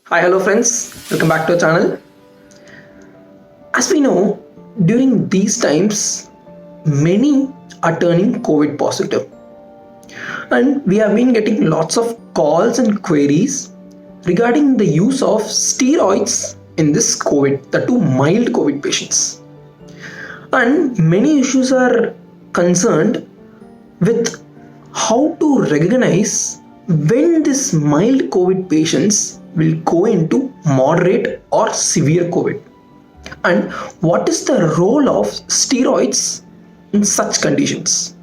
Hi, hello friends. Welcome back to our channel. As we know, during these times, many are turning COVID positive, and we have been getting lots of calls and queries regarding the use of steroids in this COVID, the two mild COVID patients. And many issues are concerned with how to recognize when this mild COVID patients will go into moderate or severe COVID, and what is the role of steroids in such conditions.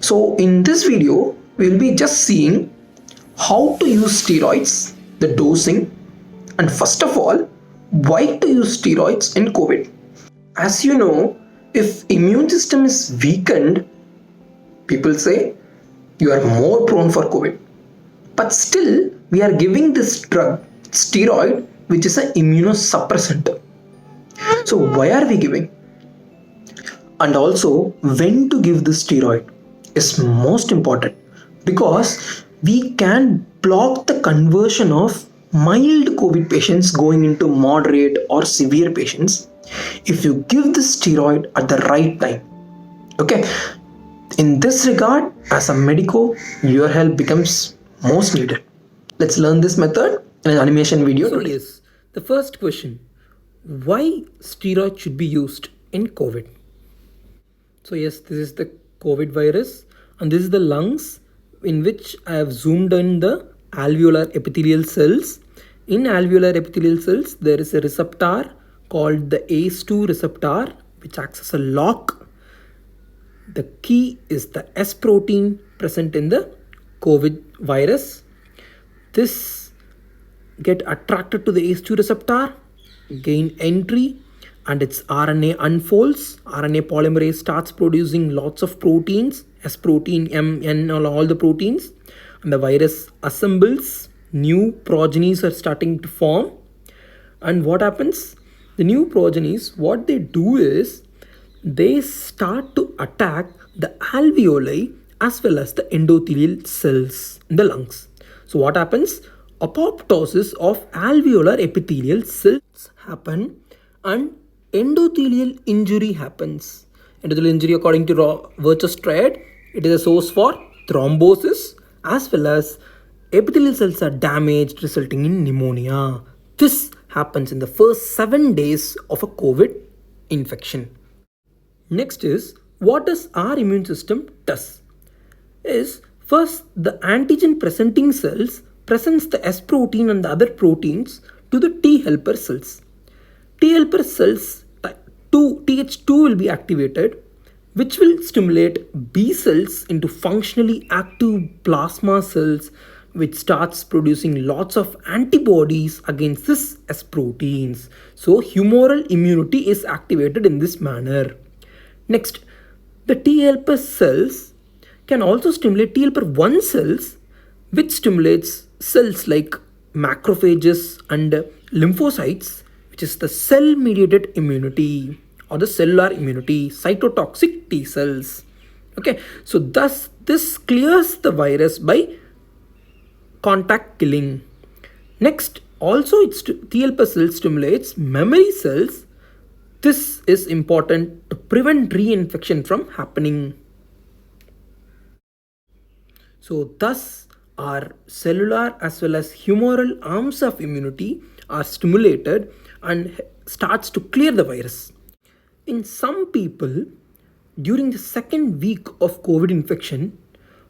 So in this video we'll be just seeing how to use steroids, the dosing, and first of all why to use steroids in COVID. As you know, if immune system is weakened, people say you are more prone for COVID, but still we are giving this drug steroid, which is an immunosuppressant. So why are we giving? And also when to give the steroid is most important, because we can block the conversion of mild COVID patients going into moderate or severe patients if you give the steroid at the right time. Okay, in this regard, as a medico, your help becomes most needed. Let's learn this method in an animation video So today. yes, the first question, why steroid should be used in COVID? So yes, this is the COVID virus and this is the lungs in which I have zoomed in the alveolar epithelial cells. In alveolar epithelial cells, there is a receptor called the ACE2 receptor which acts as a lock. The key is the S protein present in the COVID virus. This get attracted to the ACE2 receptor, gain entry, and its RNA unfolds. RNA polymerase starts producing lots of proteins, S protein, M, N, all the proteins, and the virus assembles. New progenies are starting to form. And what happens? The new progenies, what they do is they start to attack the alveoli as well as the endothelial cells in the lungs. So what happens? Apoptosis of alveolar epithelial cells happen and endothelial injury happens. Endothelial injury, according to Virchow's triad, it is a source for thrombosis as well as epithelial cells are damaged, resulting in pneumonia. This happens in the first 7 days of a COVID infection. Next is, what does our immune system does? Is first the antigen presenting cells presents the S protein and the other proteins to the T helper cells. T helper cells TH2 will be activated, which will stimulate B cells into functionally active plasma cells, which starts producing lots of antibodies against this S proteins. So humoral immunity is activated in this manner. Next, the T helper cells can also stimulate T helper 1 cells, which stimulates cells like macrophages and lymphocytes, which is the cell mediated immunity or the cellular immunity, cytotoxic T cells. Okay, so thus this clears the virus by contact killing. Next, also its T helper cell stimulates memory cells. This is important to prevent reinfection from happening. So thus our cellular as well as humoral arms of immunity are stimulated and starts to clear the virus. In some people, during the second week of COVID infection,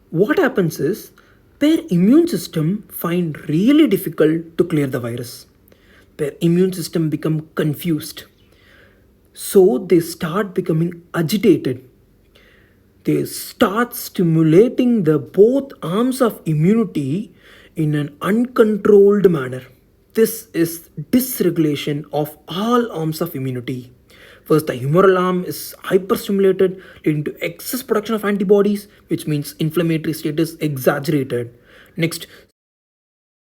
what happens is their immune system find really difficult to clear the virus. Their immune system become confused. So they start becoming agitated. They start stimulating the both arms of immunity in an uncontrolled manner. This is dysregulation of all arms of immunity. First, the humoral arm is hyperstimulated, leading to excess production of antibodies, which means inflammatory state is exaggerated. Next,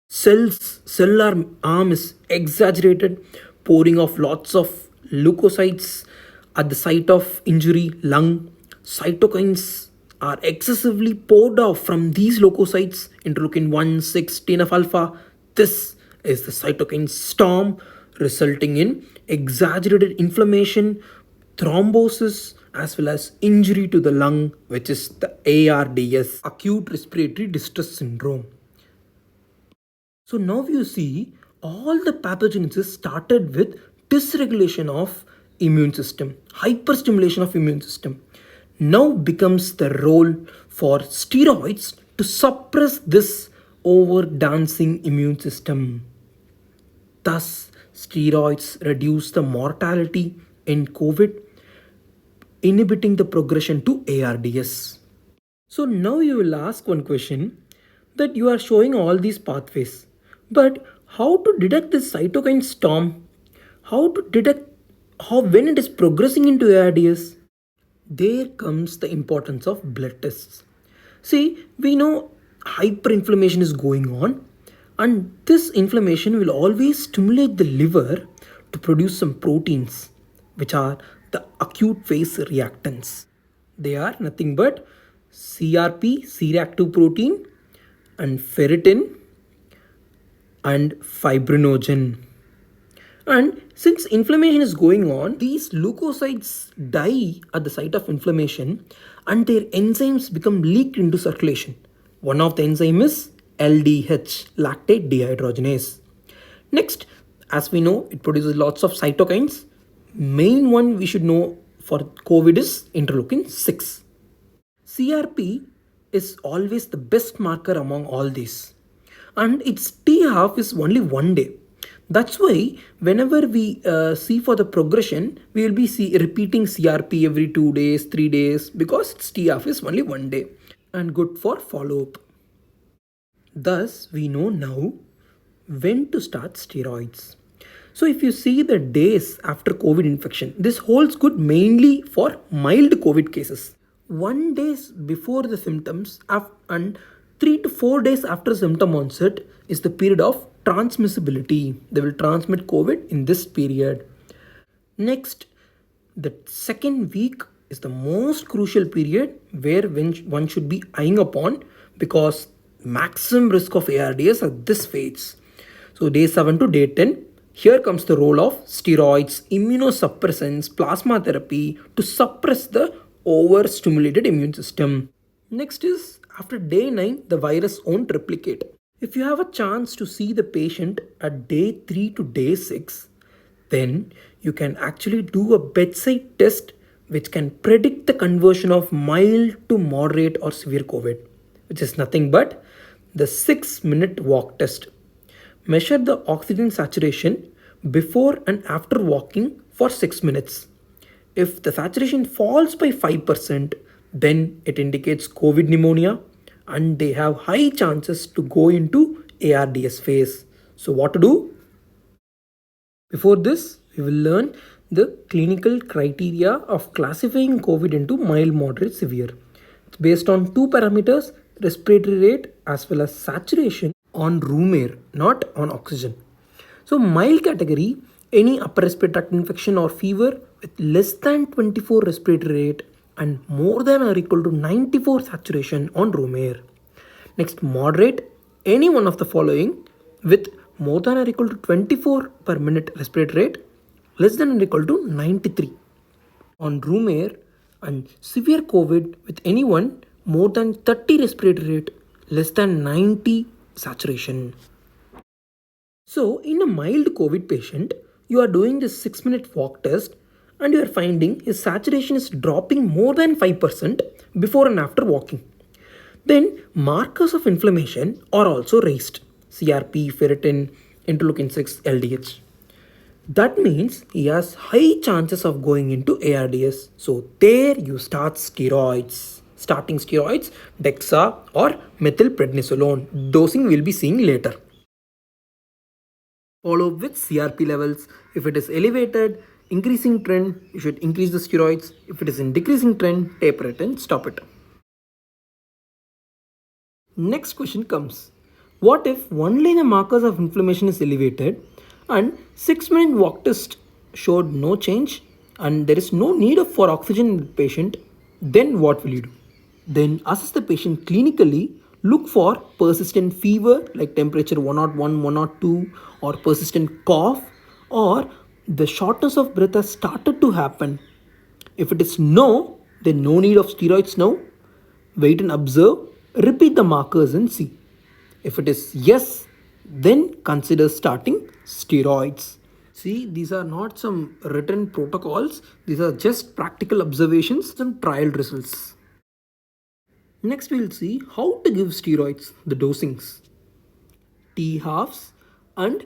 cellular arm is exaggerated, pouring of lots of leukocytes at the site of injury, lung. Cytokines are excessively poured off from these leukocytes, interleukin 1, 6, TNF alpha. This is the cytokine storm, resulting in exaggerated inflammation, thrombosis, as well as injury to the lung, which is the ARDS, acute respiratory distress syndrome. So now you see all the pathogenesis started with dysregulation of immune system, hyperstimulation of immune system. Now becomes the role for steroids to suppress this over dancing immune system. Thus, steroids reduce the mortality in COVID, inhibiting the progression to ARDS. So now you will ask one question, that you are showing all these pathways, but how to detect this cytokine storm? How to detect how when it is progressing into ARDS? There comes the importance of blood tests. See, we know hyperinflammation is going on, and this inflammation will always stimulate the liver to produce some proteins, which are the acute phase reactants. They are nothing but CRP, C-reactive protein, and ferritin, and fibrinogen. And since inflammation is going on, these leukocytes die at the site of inflammation and their enzymes become leaked into circulation. One of the enzyme is LDH, lactate dehydrogenase. Next, as we know, it produces lots of cytokines. Main one we should know for COVID is interleukin 6. CRP is always the best marker among all these, and its T half is only 1 day. That's why whenever we see for the progression, we will be repeating CRP every 2 days, 3 days, because its T half is only 1 day and good for follow-up. Thus, we know now when to start steroids. So if you see the days after COVID infection, this holds good mainly for mild COVID cases. 1 day before the symptoms and 3 to 4 days after symptom onset is the period of transmissibility. They will transmit COVID in this period. Next, the second week is the most crucial period where one should be eyeing upon, because maximum risk of ARDS are this phase. So day 7 to day 10, here comes the role of steroids, immunosuppressants, plasma therapy to suppress the overstimulated immune system. Next is after day 9, the virus won't replicate. If you have a chance to see the patient at day 3 to day 6, then you can actually do a bedside test which can predict the conversion of mild to moderate or severe COVID, which is nothing but the 6-minute walk test. Measure the oxygen saturation before and after walking for 6 minutes. If the saturation falls by 5%, then it indicates COVID pneumonia and they have high chances to go into ARDS phase. So what to do? Before this, we will learn the clinical criteria of classifying COVID into mild, moderate, severe. It's based on two parameters, respiratory rate as well as saturation on room air, not on oxygen. So mild category, any upper respiratory tract infection or fever with less than 24 respiratory rate and more than or equal to 94 saturation on room air. Next, moderate, any one of the following with more than or equal to 24 per minute respiratory rate, less than or equal to 93 on room air, and severe COVID with anyone more than 30 respiratory rate, less than 90 saturation. So in a mild COVID patient, you are doing this 6-minute walk test and you are finding his saturation is dropping more than 5% before and after walking. Then markers of inflammation are also raised, CRP, ferritin, interleukin 6, LDH. That means he has high chances of going into ARDS. So there you start steroids. Starting steroids, Dexa or methylprednisolone. Dosing we'll be seeing later. Follow up with CRP levels. If it is elevated, increasing trend, you should increase the steroids. If it is in decreasing trend, taper it and stop it. Next question comes. What if only the markers of inflammation is elevated and 6-minute walk test showed no change and there is no need for oxygen in the patient? Then what will you do? Then assess the patient clinically, look for persistent fever like temperature 101, 102, or persistent cough, or the shortness of breath has started to happen. If it is no, then no need of steroids now. Wait and observe, repeat the markers and see. If it is yes, then consider starting steroids. See, these are not some written protocols, these are just practical observations and trial results. Next, we'll see how to give steroids, the dosings, T halves, and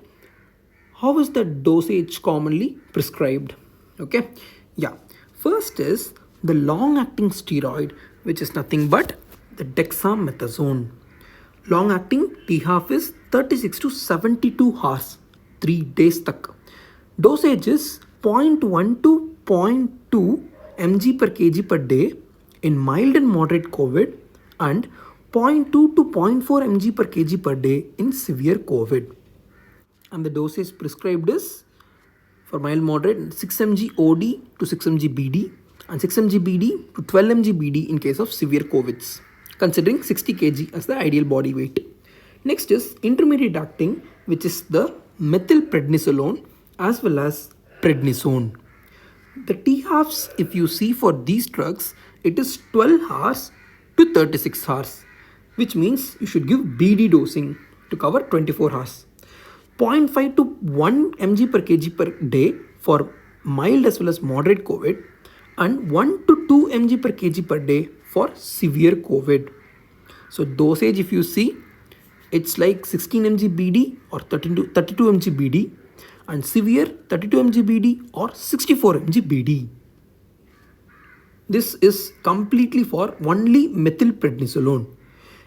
how is the dosage commonly prescribed. Okay, yeah. First is the long acting steroid, which is nothing but the dexamethasone. Long acting T half is 36 to 72 hours, 3 days tak. Dosage is 0.1 to 0.2 mg per kg per day in mild and moderate COVID, and 0.2 to 0.4 mg per kg per day in severe COVID. And the dosage prescribed is for mild moderate 6 mg OD to 6 mg BD, and 6 mg BD to 12 mg BD in case of severe COVIDs, considering 60 kg as the ideal body weight. Next is intermediate acting, which is the methylprednisolone as well as prednisone. The T halves, if you see for these drugs, it is 12 hours to 36 hours, which means you should give BD dosing to cover 24 hours. 0.5 to 1 mg per kg per day for mild as well as moderate COVID, and 1 to 2 mg per kg per day for severe COVID. So dosage, if you see, it's like 16 mg BD or 32 mg BD, and severe 32 mg BD or 64 mg BD. This is completely for only methylprednisolone.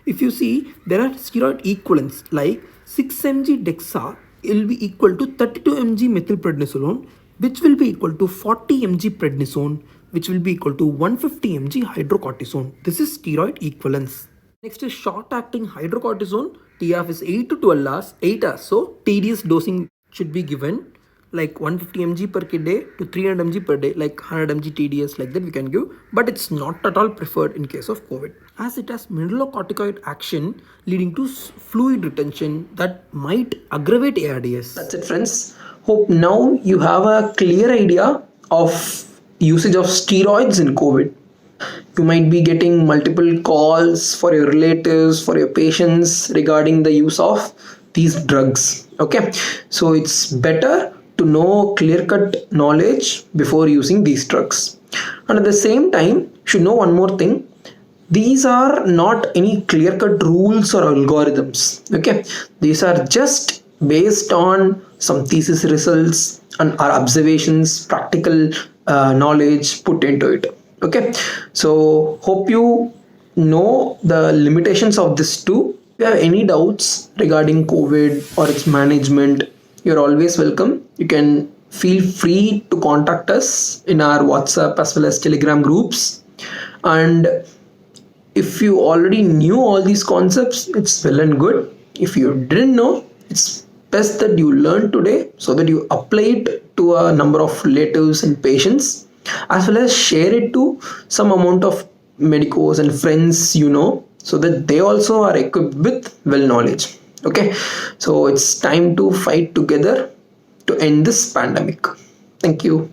If you see, there are steroid equivalents like 6 mg dexa will be equal to 32 mg methylprednisolone, which will be equal to 40 mg prednisone, which will be equal to 150 mg hydrocortisone. This is steroid equivalence. Next is short acting hydrocortisone. TF is 8 to 12 hours, 8 hours. So TDS dosing should be given like 150 mg per day to 300 mg per day, like 100 mg TDS, like that we can give, but it's not at all preferred in case of COVID, as it has mineralocorticoid action leading to fluid retention that might aggravate ARDS. That's it, friends. Hope now you have a clear idea of usage of steroids in COVID. You might be getting multiple calls for your relatives, for your patients regarding the use of these drugs. Okay, so it's better to know clear-cut knowledge before using these drugs. And at the same time, you should know one more thing. These are not any clear-cut rules or algorithms. Okay, these are just based on some thesis results and our observations, practical knowledge put into it. Okay, so hope you know the limitations of this too. If you have any doubts regarding COVID or its management, you're always welcome. You can feel free to contact us in our WhatsApp as well as Telegram groups. And if you already knew all these concepts, it's well and good. If you didn't know, it's best that you learn today so that you apply it to a number of relatives and patients, as well as share it to some amount of medicos and friends you know, so that they also are equipped with well knowledge. Okay, so it's time to fight together to end this pandemic. Thank you.